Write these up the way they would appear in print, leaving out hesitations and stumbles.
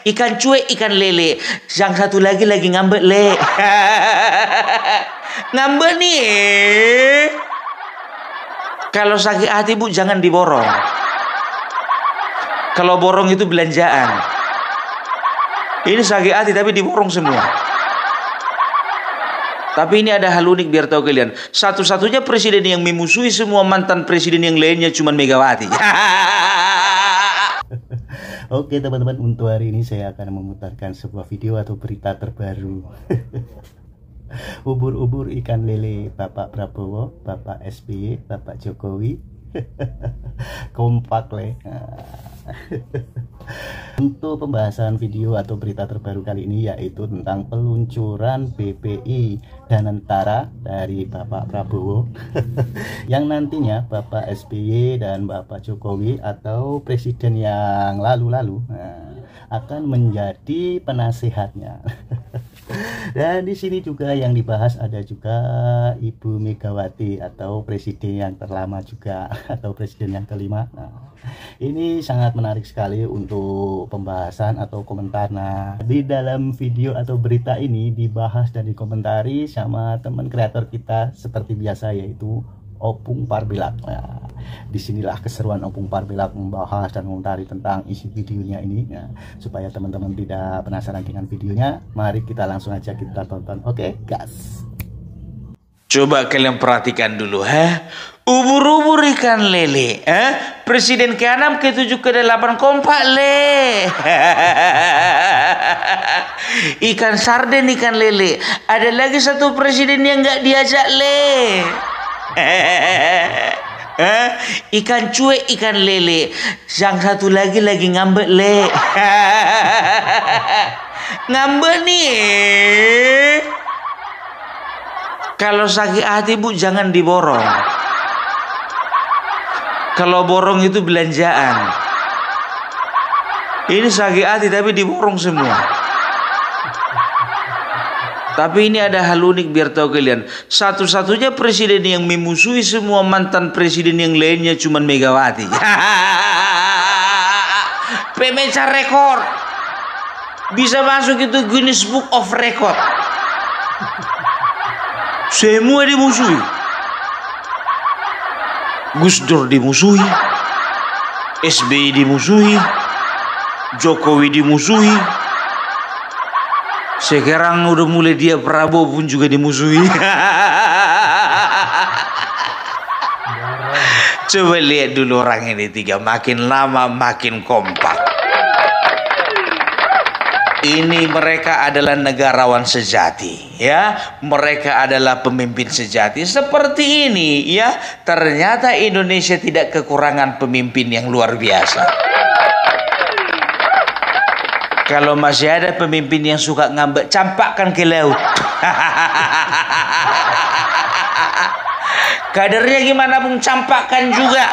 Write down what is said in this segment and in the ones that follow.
Ikan cuek, ikan lele. Yang satu lagi ngambek, le. Ngambek nih. Kalau sakit hati, Bu, jangan diborong. Kalau borong itu belanjaan. Ini sakit hati tapi diborong semua. Tapi ini ada hal unik biar tahu kalian. Satu-satunya presiden yang memusuhi semua mantan presiden yang lainnya cuma Megawati. Oke teman-teman, untuk hari ini saya akan memutarkan sebuah video atau berita terbaru. Ubur-ubur ikan lele Bapak Prabowo, Bapak SBY, Bapak Jokowi. Kompak le. Untuk pembahasan video atau berita terbaru kali ini yaitu tentang peluncuran BPI Danantara dari Bapak Prabowo yang nantinya Bapak SBY dan Bapak Jokowi atau presiden yang lalu-lalu akan menjadi penasehatnya. Dan di sini juga yang dibahas ada juga Ibu Megawati atau presiden yang terlama juga atau presiden yang kelima. Nah, ini sangat menarik sekali untuk pembahasan atau komentar. Nah, di dalam video atau berita ini dibahas dan dikomentari sama teman kreator kita seperti biasa yaitu Opung Parbilak. Nah, disinilah keseruan Opung Parbilak membahas dan mengomentari tentang isi videonya ini. Nah, supaya teman-teman tidak penasaran dengan videonya, mari kita langsung aja kita tonton. Oke, gas. Coba kalian perhatikan dulu, ubur-ubur ikan lele, presiden ke-6, ke-7, ke-8 kompak le. Ikan sarden, ikan lele. Ada lagi satu presiden yang nggak diajak le. Ikan cuek, ikan lele. Yang satu lagi ngambek le. Ngambek nih. Kalau sakit hati, Bu, jangan diborong. Kalau borong itu belanjaan. Ini sakit hati tapi diborong semua. Tapi ini ada hal unik biar tahu kalian. Satu-satunya presiden yang memusuhi semua mantan presiden yang lainnya cuma Megawati. Pemecah rekor. Bisa masuk itu Guinness Book of Record. Semua dimusuhi. Gus Dur dimusuhi. SBY dimusuhi. Jokowi dimusuhi. Sekarang udah mulai dia Prabowo pun juga dimusuhi. Coba lihat dulu orang ini tiga, makin lama makin kompak. Ini mereka adalah negarawan sejati, ya. Mereka adalah pemimpin sejati seperti ini, ya. Ternyata Indonesia tidak kekurangan pemimpin yang luar biasa. Kalau masih ada pemimpin yang suka ngambek, campakkan ke laut. Kadernya gimana pun campakkan juga.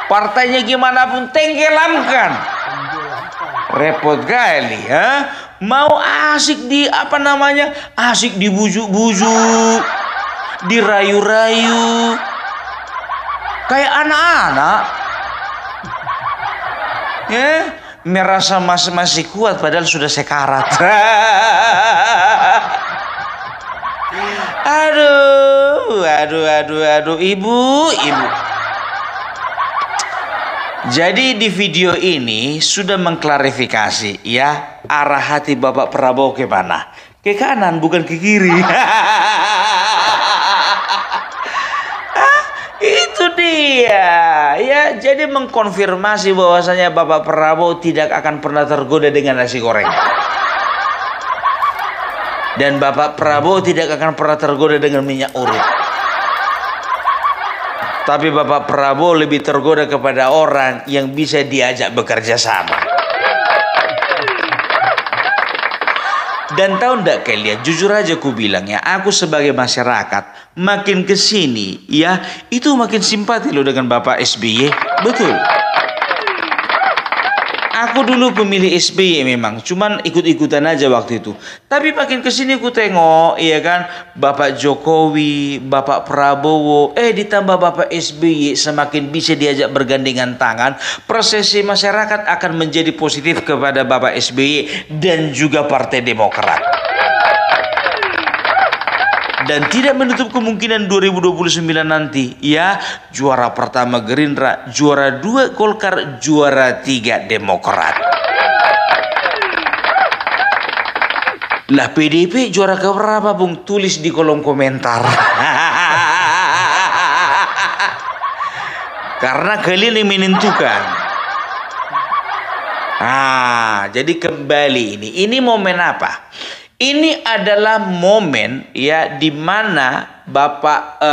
Partainya gimana pun tenggelamkan. Repot kali, ya. Mau asik di asik dibujuk-bujuk, dirayu-rayu, kayak anak-anak, ya. Merasa masih kuat padahal sudah sekarat. Aduh, ibu. Jadi di video ini sudah mengklarifikasi, ya, arah hati Bapak Prabowo ke mana? Ke kanan, bukan ke kiri. Itu dia, ya. Jadi mengkonfirmasi bahwasanya Bapak Prabowo tidak akan pernah tergoda dengan nasi goreng. Dan Bapak Prabowo tidak akan pernah tergoda dengan minyak urut. Tapi Bapak Prabowo lebih tergoda kepada orang yang bisa diajak bekerja sama. Dan tahu enggak kalian, jujur aja aku bilang ya, aku sebagai masyarakat makin kesini, ya, itu makin simpati loh dengan Bapak SBY. Betul. Aku Aku dulu pemilih SBY memang, cuman ikut-ikutan aja waktu itu. Tapi makin kesini aku tengok, iya kan, Bapak Jokowi, Bapak Prabowo, ditambah Bapak SBY semakin bisa diajak bergandengan tangan. Persepsi masyarakat akan menjadi positif kepada Bapak SBY dan juga Partai Demokrat. Dan tidak menutup kemungkinan 2029 nanti, ya, juara pertama Gerindra, juara 2 Golkar, juara 3 Demokrat. Lah PDIP juara keberapa, Bung? Tulis di kolom komentar. Karena kalian yang menentukan. Jadi kembali ini momen apa? Ini adalah momen, ya, di mana Bapak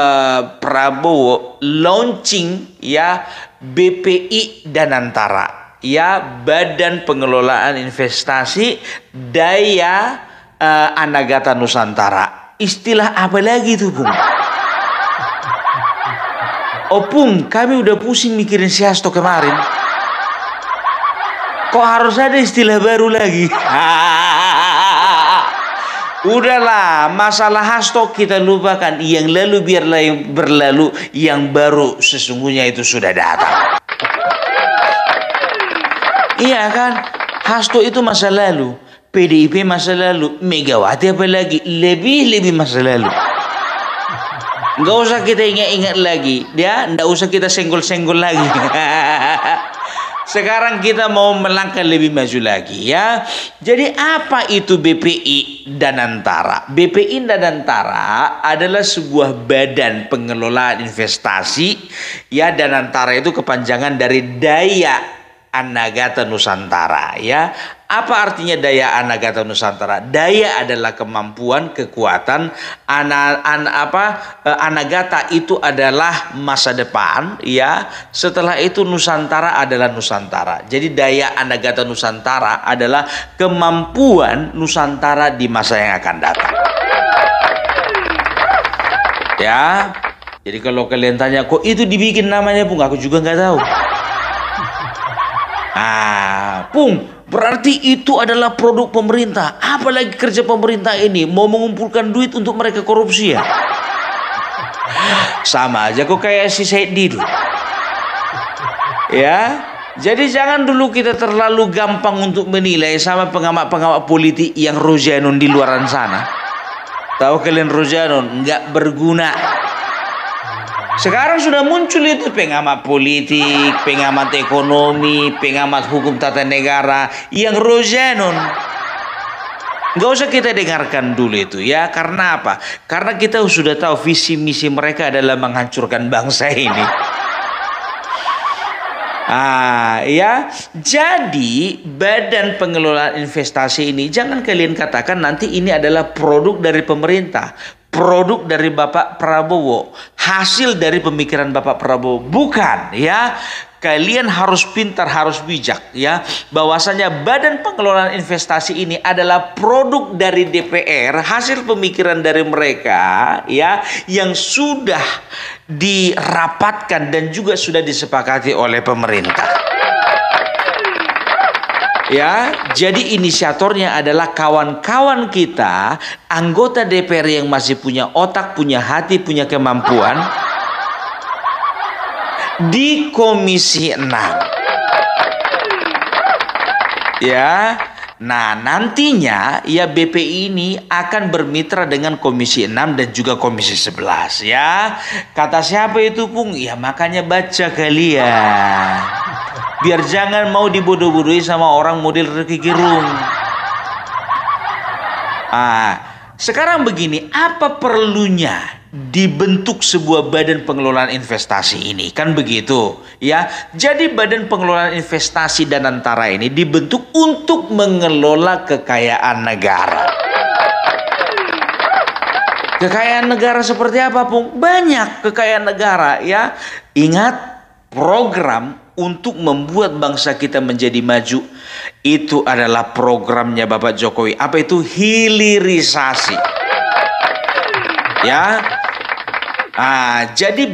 Prabowo launching, ya, BPI Danantara, ya, Badan Pengelolaan Investasi Daya Anagata Nusantara. Istilah apa lagi tuh, Bung? Opung, kami udah pusing mikirin si Hasto kemarin. Kok harus ada istilah baru lagi? Udahlah, masalah Hasto kita lupakan. Yang lalu biarlah yang berlalu, yang baru sesungguhnya itu sudah datang. Iya kan? Hasto itu masa lalu, PDIP masa lalu, Megawati apalagi lebih masa lalu. Nggak usah kita ingat-ingat lagi, ya, nggak usah kita senggol-senggol lagi. Sekarang kita mau melangkah lebih maju lagi, ya. Jadi apa itu BPI Danantara? BPI Danantara adalah sebuah badan pengelolaan investasi, ya. Danantara itu kepanjangan dari Daya Anagata Nusantara, ya. Apa artinya Daya Anagata Nusantara? Daya adalah kemampuan, kekuatan. Anagata itu adalah masa depan, ya. Setelah itu Nusantara adalah Nusantara. Jadi Daya Anagata Nusantara adalah kemampuan Nusantara di masa yang akan datang. Ya. Jadi kalau kalian tanya, kok itu dibikin namanya, Bung? Aku juga nggak tahu. Pung, berarti itu adalah produk pemerintah. Apalagi kerja pemerintah ini mau mengumpulkan duit untuk mereka korupsi, ya? Sama aja kok kayak si Said Didu. Ya, jadi jangan dulu kita terlalu gampang untuk menilai sama pengamat-pengamat politik yang Rojanon di luaran sana. Tahu kalian Rojanon? Nggak berguna. Sekarang sudah muncul itu pengamat politik, pengamat ekonomi, pengamat hukum tata negara yang Rojanon. Nggak usah kita dengarkan dulu itu, ya. Karena apa? Karena kita sudah tahu visi misi mereka adalah menghancurkan bangsa ini. Ya. Jadi Badan Pengelolaan Investasi ini jangan kalian katakan nanti ini adalah produk dari pemerintah, produk dari Bapak Prabowo, hasil dari pemikiran Bapak Prabowo. Bukan, ya. Kalian harus pintar, harus bijak, ya. Bahwasanya Badan Pengelolaan Investasi ini adalah produk dari DPR, hasil pemikiran dari mereka, ya, yang sudah dirapatkan dan juga sudah disepakati oleh pemerintah. Ya, jadi inisiatornya adalah kawan-kawan kita, anggota DPR yang masih punya otak, punya hati, punya kemampuan di Komisi 6. Ya. Nah, nantinya, ya, BPI ini akan bermitra dengan Komisi 6 dan juga Komisi 11, ya. Kata siapa itu, Pung? Ya, makanya baca kalian. Biar jangan mau dibodoh-bodohi sama orang model Rocky Gerung. Sekarang begini, apa perlunya dibentuk sebuah badan pengelolaan investasi ini? Kan begitu, ya. Jadi Badan Pengelolaan Investasi Danantara ini dibentuk untuk mengelola kekayaan negara. Kekayaan negara seperti apa, Pung? Banyak kekayaan negara, ya. Ingat, program untuk membuat bangsa kita menjadi maju itu adalah programnya Bapak Jokowi. Apa itu? Hilirisasi. Ya. Jadi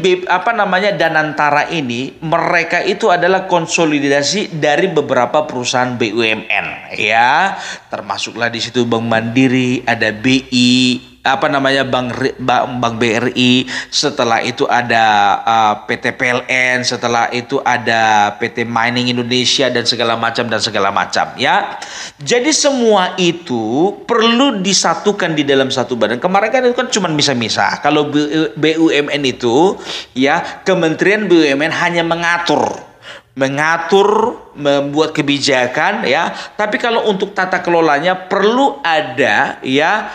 Danantara ini mereka itu adalah konsolidasi dari beberapa perusahaan BUMN ya, termasuklah di situ Bank Mandiri, ada BI, Bank BRI, setelah itu ada PT PLN, setelah itu ada PT Mining Indonesia dan segala macam ya. Jadi semua itu perlu disatukan di dalam satu badan. Kemarin kan itu kan cuma misah-misah. Kalau BUMN itu ya, Kementerian BUMN hanya mengatur, membuat kebijakan ya, tapi kalau untuk tata kelolanya perlu ada ya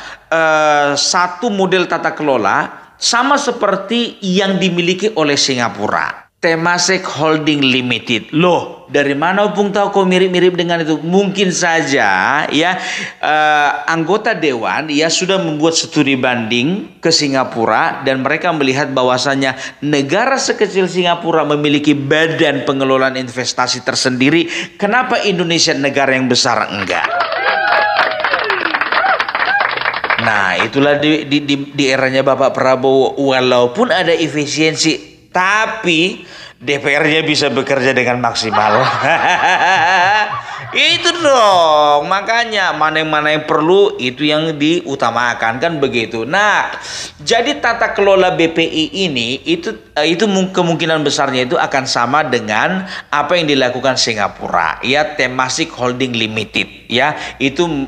satu model tata kelola sama seperti yang dimiliki oleh Singapura, Temasek Holding Limited. Loh, dari mana Bung tahu kok mirip-mirip dengan itu? Mungkin saja ya anggota dewan ya sudah membuat studi banding ke Singapura dan mereka melihat bahwasanya negara sekecil Singapura memiliki badan pengelolaan investasi tersendiri. Kenapa Indonesia negara yang besar enggak? Nah, itulah di eranya Bapak Prabowo, walaupun ada efisiensi, tapi DPR-nya bisa bekerja dengan maksimal. Itu dong, makanya mana yang perlu itu yang diutamakan, kan begitu. Nah, jadi tata kelola BPI ini itu kemungkinan besarnya itu akan sama dengan apa yang dilakukan Singapura ya, Temasek Holding Limited ya. Itu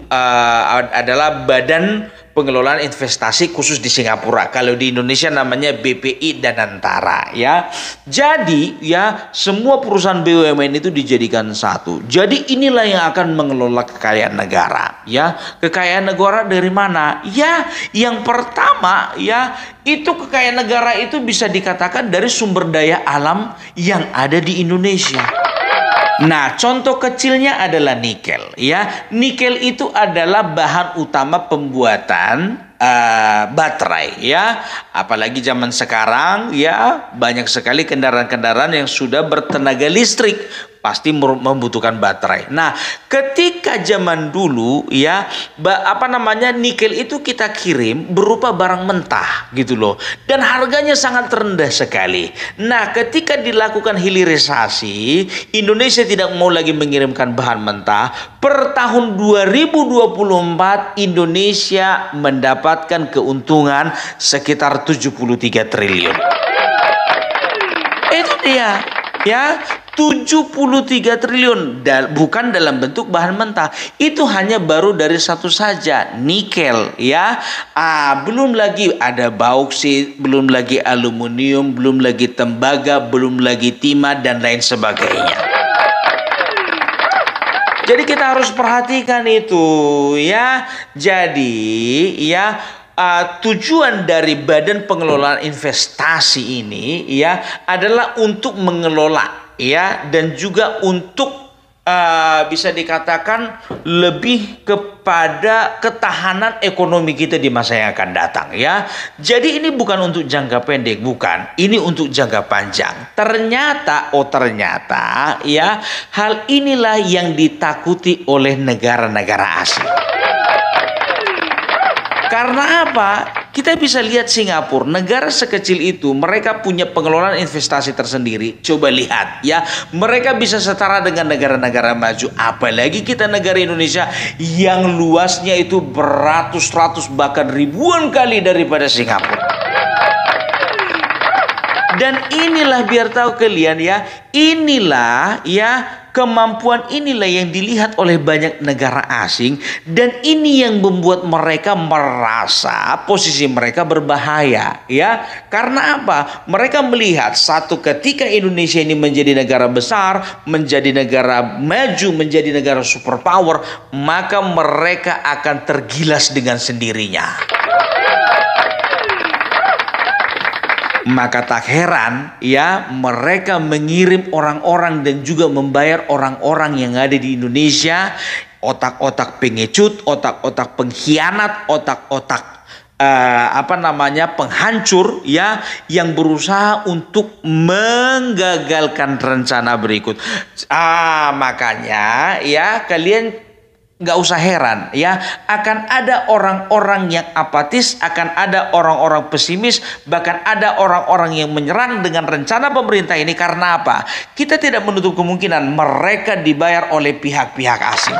adalah badan pengelolaan investasi khusus di Singapura. Kalau di Indonesia namanya BPI Danantara ya. Jadi ya, semua perusahaan BUMN itu dijadikan satu. Jadi inilah yang akan mengelola kekayaan negara ya. Kekayaan negara dari mana? Ya, yang pertama ya, itu kekayaan negara itu bisa dikatakan dari sumber daya alam yang ada di Indonesia. Nah, contoh kecilnya adalah nikel ya. Nikel itu adalah bahan utama pembuatan baterai ya. Apalagi zaman sekarang ya, banyak sekali kendaraan-kendaraan yang sudah bertenaga listrik, pasti membutuhkan baterai. Nah, ketika zaman dulu ya, nikel itu kita kirim berupa barang mentah gitu loh, dan harganya sangat rendah sekali. Nah, ketika dilakukan hilirisasi, Indonesia tidak mau lagi mengirimkan bahan mentah. Per tahun 2024 Indonesia mendapatkan keuntungan sekitar 73 triliun. Itu dia ya, 73 triliun bukan dalam bentuk bahan mentah. Itu hanya baru dari satu saja, nikel ya. Belum lagi ada bauksit, belum lagi aluminium, belum lagi tembaga, belum lagi timah dan lain sebagainya. Jadi kita harus perhatikan itu ya. Jadi ya, tujuan dari Badan Pengelolaan Investasi ini ya adalah untuk mengelola ya, dan juga untuk bisa dikatakan lebih kepada ketahanan ekonomi kita di masa yang akan datang ya. Jadi ini bukan untuk jangka pendek, bukan. Ini untuk jangka panjang. Ternyata ya, hal inilah yang ditakuti oleh negara-negara asing. Karena apa? Kita bisa lihat Singapura, negara sekecil itu, mereka punya pengelolaan investasi tersendiri. Coba lihat ya, mereka bisa setara dengan negara-negara maju. Apalagi kita negara Indonesia yang luasnya itu beratus-ratus bahkan ribuan kali daripada Singapura. Dan inilah, biar tahu kalian ya, inilah ya, kemampuan inilah yang dilihat oleh banyak negara asing, dan ini yang membuat mereka merasa posisi mereka berbahaya ya. Karena apa? Mereka melihat satu ketika Indonesia ini menjadi negara besar, menjadi negara maju, menjadi negara superpower, maka mereka akan tergilas dengan sendirinya. Maka tak heran ya, mereka mengirim orang-orang dan juga membayar orang-orang yang ada di Indonesia, otak-otak pengecut, otak-otak pengkhianat, otak-otak penghancur ya, yang berusaha untuk menggagalkan rencana berikut. Makanya ya, kalian nggak usah heran ya, akan ada orang-orang yang apatis, akan ada orang-orang pesimis, bahkan ada orang-orang yang menyerang dengan rencana pemerintah ini. Karena apa? Kita tidak menutup kemungkinan mereka dibayar oleh pihak-pihak asing.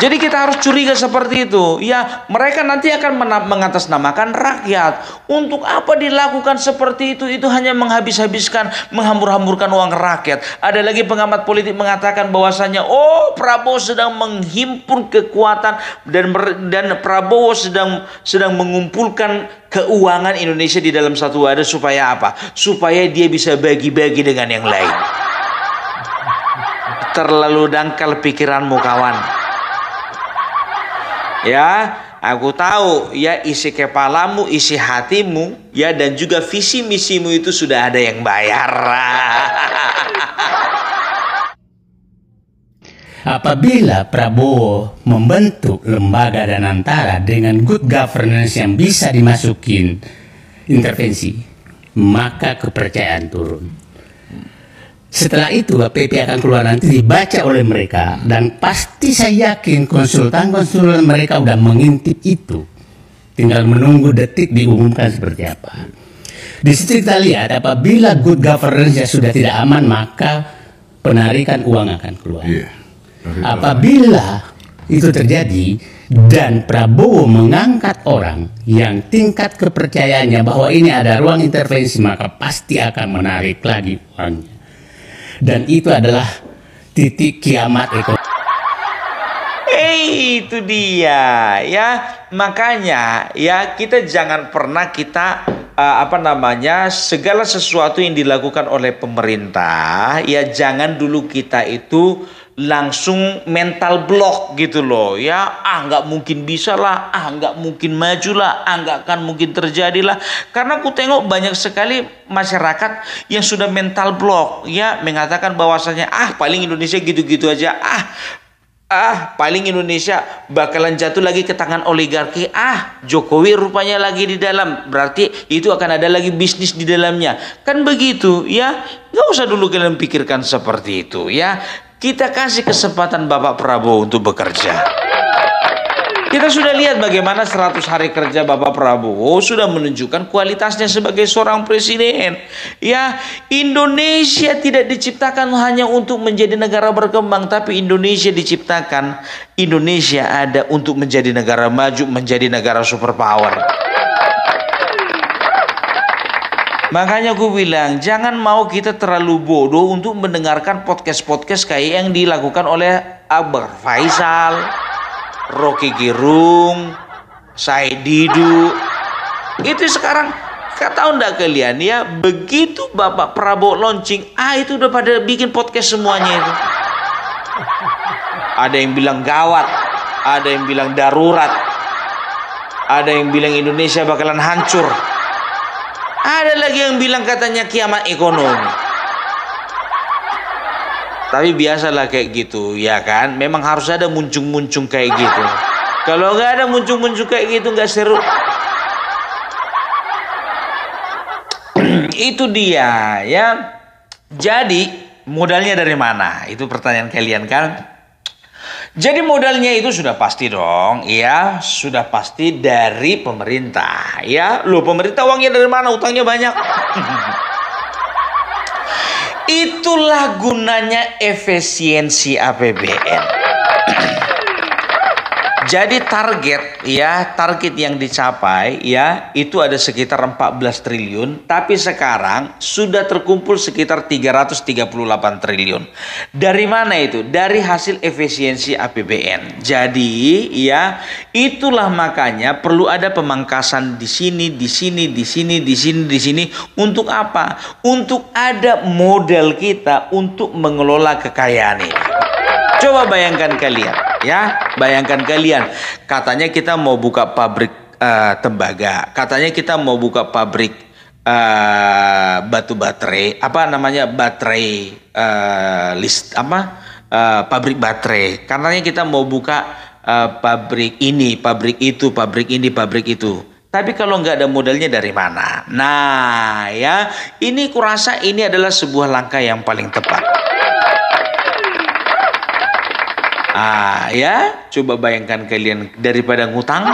Jadi kita harus curiga seperti itu. Ya, mereka nanti akan mengatasnamakan rakyat. Untuk apa dilakukan seperti itu? Itu hanya menghabis-habiskan, menghambur-hamburkan uang rakyat. Ada lagi pengamat politik mengatakan bahwasanya, oh, Prabowo sedang menghimpun kekuatan dan Prabowo sedang mengumpulkan keuangan Indonesia di dalam satu wadah supaya apa? Supaya dia bisa bagi-bagi dengan yang lain. Terlalu dangkal pikiranmu, kawan. Ya, aku tahu ya, isi kepalamu, isi hatimu ya, dan juga visi misimu itu sudah ada yang bayar. Apabila Prabowo membentuk lembaga Danantara dengan good governance yang bisa dimasukin intervensi, maka kepercayaan turun. Setelah itu PP akan keluar nanti, dibaca oleh mereka, dan pasti saya yakin konsultan-konsultan mereka udah mengintip itu. Tinggal menunggu detik diumumkan seperti apa. Di situ kita lihat apabila good governance sudah tidak aman, maka penarikan uang akan keluar. Apabila itu terjadi dan Prabowo mengangkat orang yang tingkat kepercayaannya bahwa ini ada ruang intervensi, maka pasti akan menarik lagi uangnya. Dan itu adalah titik kiamat ekonomi. Itu dia ya. Makanya ya, kita jangan pernah segala sesuatu yang dilakukan oleh pemerintah ya, jangan dulu kita itu langsung mental block gitu loh ya. Nggak mungkin bisa lah, nggak mungkin maju lah, nggak akan mungkin terjadi lah. Karena aku tengok banyak sekali masyarakat yang sudah mental block ya, mengatakan bahwasanya paling Indonesia gitu-gitu aja, paling Indonesia bakalan jatuh lagi ke tangan oligarki, Jokowi rupanya lagi di dalam, berarti itu akan ada lagi bisnis di dalamnya. Kan begitu ya. Nggak usah dulu kalian pikirkan seperti itu ya. Kita kasih kesempatan Bapak Prabowo untuk bekerja. Kita sudah lihat bagaimana 100 hari kerja Bapak Prabowo sudah menunjukkan kualitasnya sebagai seorang presiden. Ya, Indonesia tidak diciptakan hanya untuk menjadi negara berkembang, tapi Indonesia ada untuk menjadi negara maju, menjadi negara superpower. Makanya gue bilang, jangan mau kita terlalu bodoh untuk mendengarkan podcast-podcast kayak yang dilakukan oleh Akbar Faisal, Rocky Gerung, Said Didu. Itu sekarang, tahu enggak kalian ya, begitu Bapak Prabowo launching, itu udah pada bikin podcast semuanya itu. Ada yang bilang gawat, ada yang bilang darurat, ada yang bilang Indonesia bakalan hancur. Ada lagi yang bilang katanya kiamat ekonomi. Tapi biasalah kayak gitu ya kan. Memang harus ada muncung-muncung kayak gitu. Kalau nggak ada muncung-muncung kayak gitu, nggak seru. Itu dia ya. Jadi modalnya dari mana? Itu pertanyaan kalian kan. Jadi modalnya itu sudah pasti dong, ya, sudah pasti dari pemerintah, ya. Loh, pemerintah uangnya dari mana? Utangnya banyak. Itulah gunanya efisiensi APBN. Jadi target yang dicapai ya itu ada sekitar 14 triliun, tapi sekarang sudah terkumpul sekitar 338 triliun. Dari mana itu? Dari hasil efisiensi APBN. Jadi ya, itulah makanya perlu ada pemangkasan di sini untuk apa? Untuk ada modal kita untuk mengelola kekayaan ini. Coba bayangkan kalian, ya, katanya kita mau buka pabrik tembaga, katanya kita mau buka pabrik batu baterai, pabrik baterai, katanya kita mau buka pabrik ini, pabrik itu. Tapi kalau nggak ada modalnya dari mana? Nah, ya, ini kurasa ini adalah sebuah langkah yang paling tepat. Ya, coba bayangkan kalian daripada ngutang.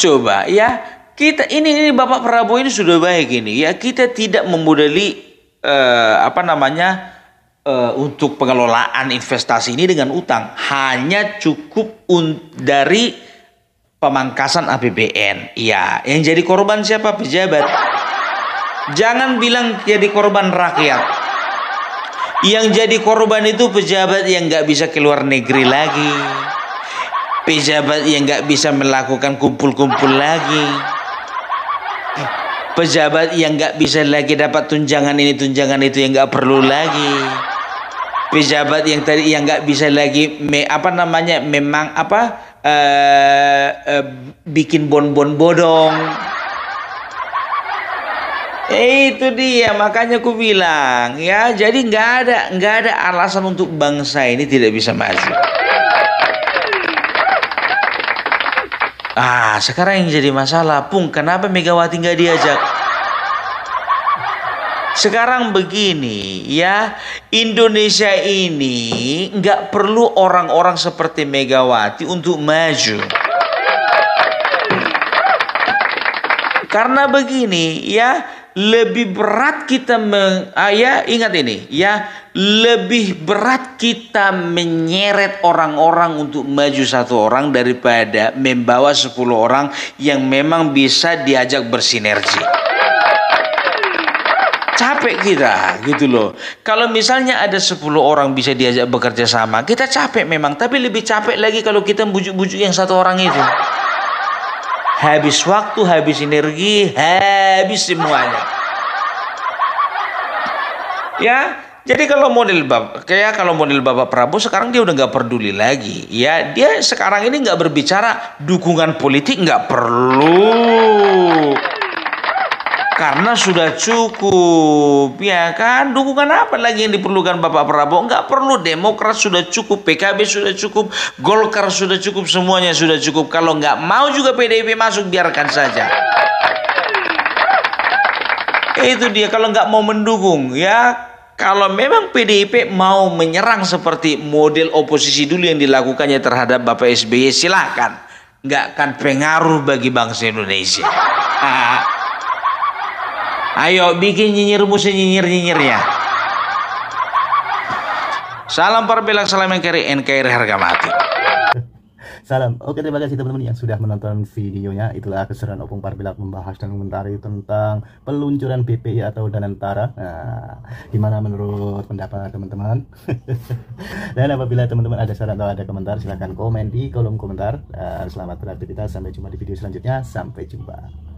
Coba ya, kita ini Bapak Prabowo ini sudah baik ini ya, kita tidak memodali untuk pengelolaan investasi ini dengan utang, hanya cukup dari pemangkasan APBN. Ya, yang jadi korban siapa? Pejabat. Jangan bilang jadi korban rakyat. Yang jadi korban itu pejabat yang nggak bisa keluar negeri lagi. Pejabat yang nggak bisa melakukan kumpul-kumpul lagi. Pejabat yang nggak bisa lagi dapat tunjangan ini tunjangan itu yang nggak perlu lagi. Pejabat yang tadi yang nggak bisa lagi bikin bon-bon bodong. Itu dia, makanya aku bilang ya, jadi nggak ada alasan untuk bangsa ini tidak bisa maju. Sekarang yang jadi masalah, Pung, kenapa Megawati nggak diajak? Sekarang begini ya, Indonesia ini nggak perlu orang-orang seperti Megawati untuk maju. Karena begini ya, lebih berat kita ingat ini ya, lebih berat kita menyeret orang-orang untuk maju satu orang daripada membawa 10 orang yang memang bisa diajak bersinergi. Capek kita gitu loh. Kalau misalnya ada 10 orang bisa diajak bekerja sama, kita capek memang, tapi lebih capek lagi kalau kita bujuk-bujuk yang satu orang itu. Habis waktu, habis energi, habis semuanya. Ya, jadi kalau model Bapak Prabowo sekarang dia udah nggak peduli lagi. Ya, dia sekarang ini nggak berbicara dukungan politik, nggak perlu. Karena sudah cukup, ya kan? Dukungan apa lagi yang diperlukan Bapak Prabowo? Nggak perlu. Demokrat sudah cukup, PKB sudah cukup, Golkar sudah cukup, semuanya sudah cukup. Kalau nggak mau juga PDIP masuk, biarkan saja. Itu dia, kalau nggak mau mendukung, ya. Kalau memang PDIP mau menyerang seperti model oposisi dulu yang dilakukannya terhadap Bapak SBY, silahkan. Nggak akan pengaruh bagi bangsa Indonesia. Ayo bikin nyinyirmu senyinyir-nyinyirnya. Salam Parbilak, salam NKRI harga mati. Salam. Oke, terima kasih teman-teman yang sudah menonton videonya. Itulah keseruan Opung Parbilak membahas dan mengomentari tentang peluncuran BPI atau Danantara. Nah, gimana menurut pendapat teman-teman? Dan apabila teman-teman ada saran atau ada komentar, silahkan komen di kolom komentar. Dan selamat beraktivitas. Sampai jumpa di video selanjutnya. Sampai jumpa.